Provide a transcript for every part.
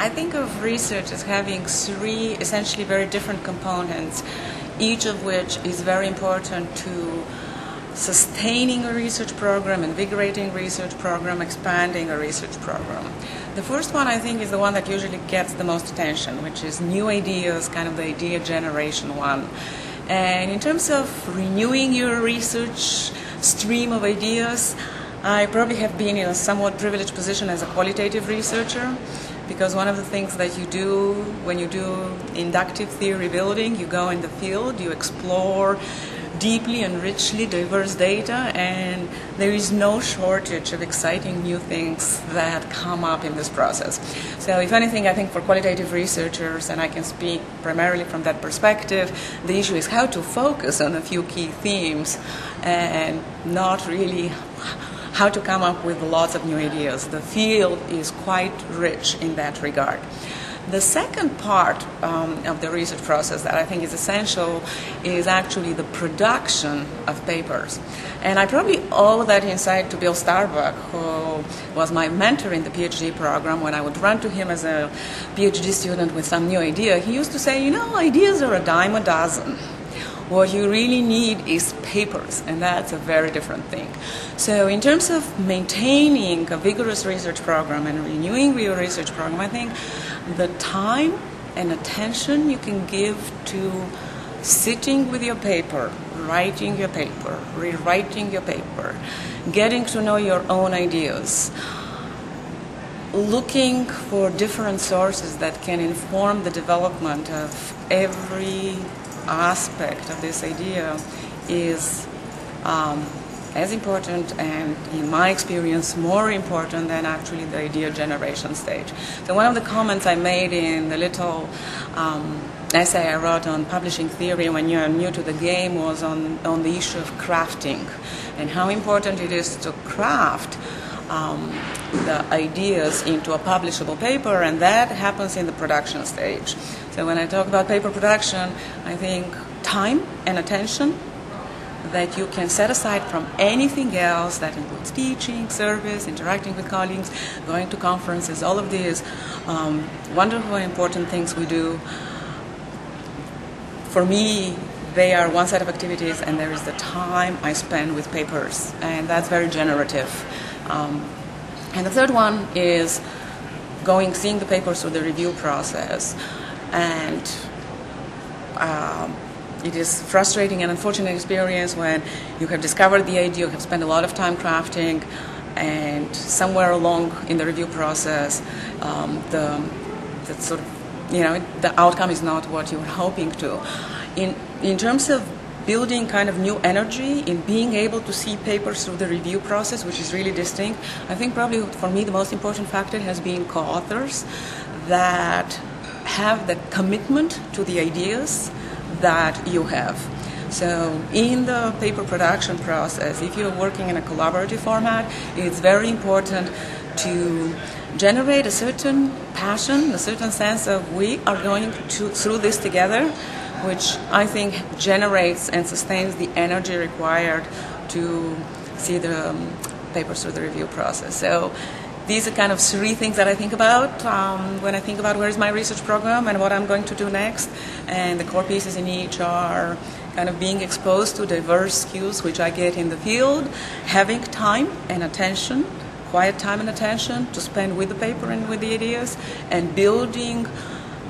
I think of research as having three essentially very different components, each of which is very important to sustaining a research program, invigorating a research program, expanding a research program. The first one, I think, is the one that usually gets the most attention, which is new ideas, kind of the idea generation one. And in terms of renewing your research stream of ideas, I probably have been in a somewhat privileged position as a qualitative researcher, because one of the things that you do when you do inductive theory building, you go in the field, you explore deeply and richly diverse data, and there is no shortage of exciting new things that come up in this process. So if anything, I think for qualitative researchers, and I can speak primarily from that perspective, the issue is how to focus on a few key themes and not really how to come up with lots of new ideas. The field is quite rich in that regard. The second part of the research process that I think is essential is actually the production of papers. And I probably owe that insight to Bill Starbuck, who was my mentor in the PhD program. When I would run to him as a PhD student with some new idea, he used to say, you know, ideas are a dime a dozen. What you really need is papers, and that's a very different thing. So in terms of maintaining a vigorous research program and renewing your research program, I think the time and attention you can give to sitting with your paper, writing your paper, rewriting your paper, getting to know your own ideas, looking for different sources that can inform the development of every aspect of this idea is as important, and in my experience more important than actually the idea generation stage. So one of the comments I made in the little essay I wrote on publishing theory when you're new to the game was on the issue of crafting and how important it is to craft the ideas into a publishable paper, and that happens in the production stage. So when I talk about paper production, I think time and attention that you can set aside from anything else that includes teaching, service, interacting with colleagues, going to conferences, all of these wonderful and important things we do. For me, they are one set of activities, and there is the time I spend with papers, and that's very generative. And the third one is seeing the papers through the review process. And it is frustrating and unfortunate experience when you have discovered the idea, you have spent a lot of time crafting, and somewhere along in the review process, the outcome is not what you were hoping to. In terms of building kind of new energy in being able to see papers through the review process, which is really distinct, I think probably for me the most important factor has been co-authors that have the commitment to the ideas that you have. So in the paper production process, if you're working in a collaborative format, it's very important to generate a certain passion, a certain sense of we are going through this together, which I think generates and sustains the energy required to see the papers through the review process. So these are kind of three things that I think about when I think about where is my research program and what I'm going to do next. And the core pieces in each are kind of being exposed to diverse cues which I get in the field, having time and attention, quiet time and attention to spend with the paper and with the ideas, and building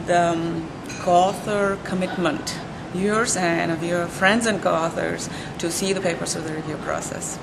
the co-author commitment, yours and of your friends and co-authors, to see the papers through the review process.